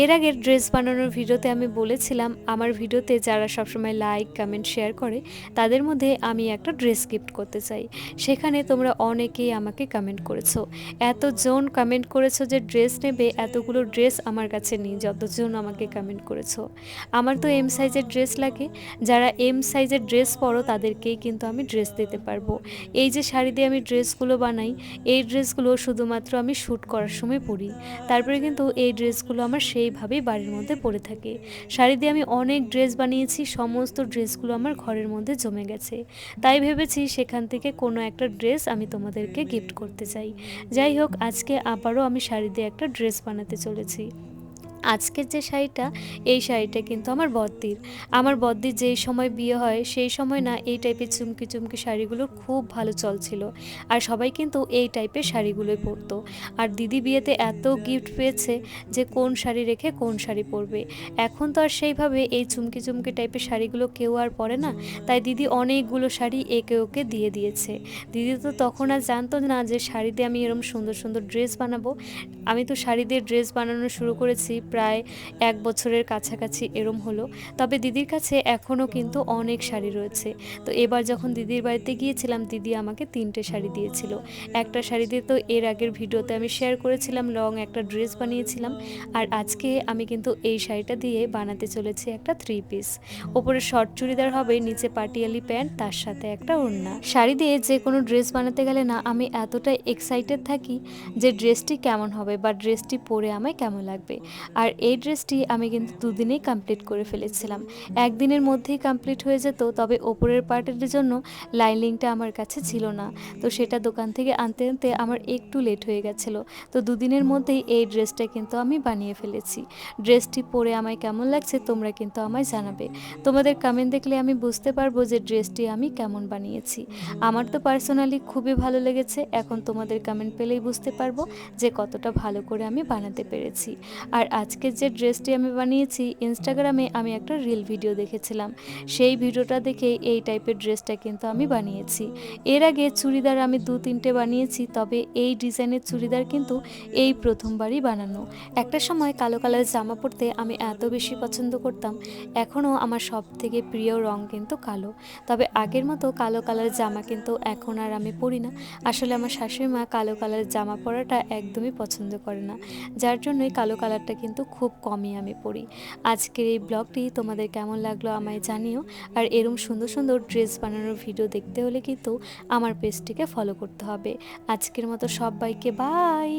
এর আগের ড্রেস বানানোর ভিডিওতে আমি বলেছিলাম আমার ভিডিওতে যারা সবসময় লাইক কমেন্ট শেয়ার করে তাদের মধ্যে আমি একটা ড্রেস গিফট করতে চাই। সেখানে তোমরা অনেকেই আমাকে কমেন্ট করেছো, এতজন কমেন্ট করেছো যে ড্রেস নেবে, এতগুলো ড্রেস আমার কাছে নেই যতজন আমাকে কমেন্ট করেছো। আমার তো এম সাইজের ড্রেস লাগে, যারা এম সাইজের ড্রেস পরো তাদেরকেই কিন্তু আমি ড্রেস দিতে পারবো। এই যে শাড়ি দিয়ে আমি ড্রেসগুলো বানাই, এই ড্রেসগুলো শুধুমাত্র আমি শ্যুট করার সময় পরি, তারপরে কিন্তু এই ড্রেসগুলো আমার সেইভাবেই বাড়ির মধ্যে পরে থাকে। শাড়ি দিয়ে আমি অনেক ড্রেস বানিয়েছি, সমস্ত ড্রেসগুলো আমার ঘরের মধ্যে জমে গেছে। তাই ভেবেছি সেখান থেকে কোনো একটা ড্রেস আমি তোমাদেরকে গিফট করতে চাই। যাই হোক, আজকে আবারও আমি শাড়ি দিয়ে একটা ড্রেস বানাতে চলেছি। আজকের যে শাড়িটা, এই শাড়িটা কিন্তু আমার বদ্দির যেই সময় বিয়ে হয় সেই সময় না এই টাইপের চুমকি চুমকি শাড়িগুলোর খুব ভালো চল ছিল, আর সবাই কিন্তু এই টাইপের শাড়িগুলোই পরতো। আর দিদি বিয়েতে এত গিফট পেয়েছে যে কোন শাড়ি রেখে কোন শাড়ি পরবে। এখন তো আর সেইভাবে এই চুমকি চুমকি টাইপের শাড়িগুলো কেউ আর পরে না, তাই দিদি অনেকগুলো শাড়ি একে ওকে দিয়ে দিয়েছে। দিদি তো তখন আর জানতো না যে শাড়ি দিয়ে আমি এরকম সুন্দর সুন্দর ড্রেস বানাবো। আমি তো শাড়ি দিয়ে ড্রেস বানানো শুরু করেছি প্রায় 1 বছরের কাছাকাছি এরম হলো। তবে দিদির কাছে এখনও কিন্তু অনেক শাড়ি রয়েছে। তো এবার যখন দিদির বাড়িতে গিয়েছিলাম, দিদি আমাকে 3টে শাড়ি দিয়েছিল। একটা শাড়ি দিয়ে তো এর আগের ভিডিওতে আমি শেয়ার করেছিলাম, লং একটা ড্রেস বানিয়েছিলাম। আর আজকে আমি কিন্তু এই শাড়িটা দিয়ে বানাতে চলেছি একটা 3 পিস। ওপরে শর্ট চুড়িদার হবে, নিচে পাটিয়ালি প্যান্ট, তার সাথে একটা ওড়না। শাড়ি দিয়ে যে কোনো ড্রেস বানাতে গেলে না আমি এতটাই এক্সাইটেড থাকি যে ড্রেসটি কেমন হবে বা ড্রেসটি পরে আমায় কেমন লাগবে। আর এই ড্রেসটি আমি কিন্তু 2 দিনেই কমপ্লিট করে ফেলেছিলাম। একদিনের মধ্যেই কমপ্লিট হয়ে যেত, তবে ওপরের পার্টের জন্য লাইনিংটা আমার কাছে ছিল না। তো সেটা দোকান থেকে আনতে আনতে আমার একটু লেট হয়ে গেছিলো। তো 2 দিনের মধ্যেই এই ড্রেসটা কিন্তু আমি বানিয়ে ফেলেছি। ড্রেসটি পরে আমায় কেমন লাগছে তোমরা কিন্তু আমায় জানাবে। তোমাদের কমেন্ট দেখলে আমি বুঝতে পারবো যে ড্রেসটি আমি কেমন বানিয়েছি। আমার তো পার্সোনালি খুবই ভালো লেগেছে। এখন তোমাদের কমেন্ট পেলেই বুঝতে পারবো যে কতটা ভালো করে আমি বানাতে পেরেছি। আর আজকে যে ড্রেসটি আমি বানিয়েছি, ইনস্টাগ্রামে আমি একটা রিল ভিডিও দেখেছিলাম, সেই ভিডিওটা দেখে এই টাইপের ড্রেসটা কিন্তু আমি বানিয়েছি। এর আগে চুড়িদার আমি 2-3টে বানিয়েছি, তবে এই ডিজাইনের চুড়িদার কিন্তু এই প্রথমবারই বানানো। একটা সময় কালো কালারের জামা পরতে আমি এত বেশি পছন্দ করতাম, এখনও আমার সব থেকে প্রিয় রং কিন্তু কালো। তবে আগের মতো কালো কালারের জামা কিন্তু এখন আর আমি পরি না। আসলে আমার শাশুড়ি মা কালো কালারের জামা পরাটা একদমই পছন্দ করে না, যার জন্যই কালো কালারটা কিন্তু খুব কমই আমি পরি। আজকের এই ব্লগটি তোমাদের কেমন লাগলো আমায় জানিও। আর এরম সুন্দর সুন্দর ড্রেস বানানোর ভিডিও দেখতে হলে কিন্তু আমার পেজটিকে ফলো করতে হবে। আজকের মতো সবাইকে বাই।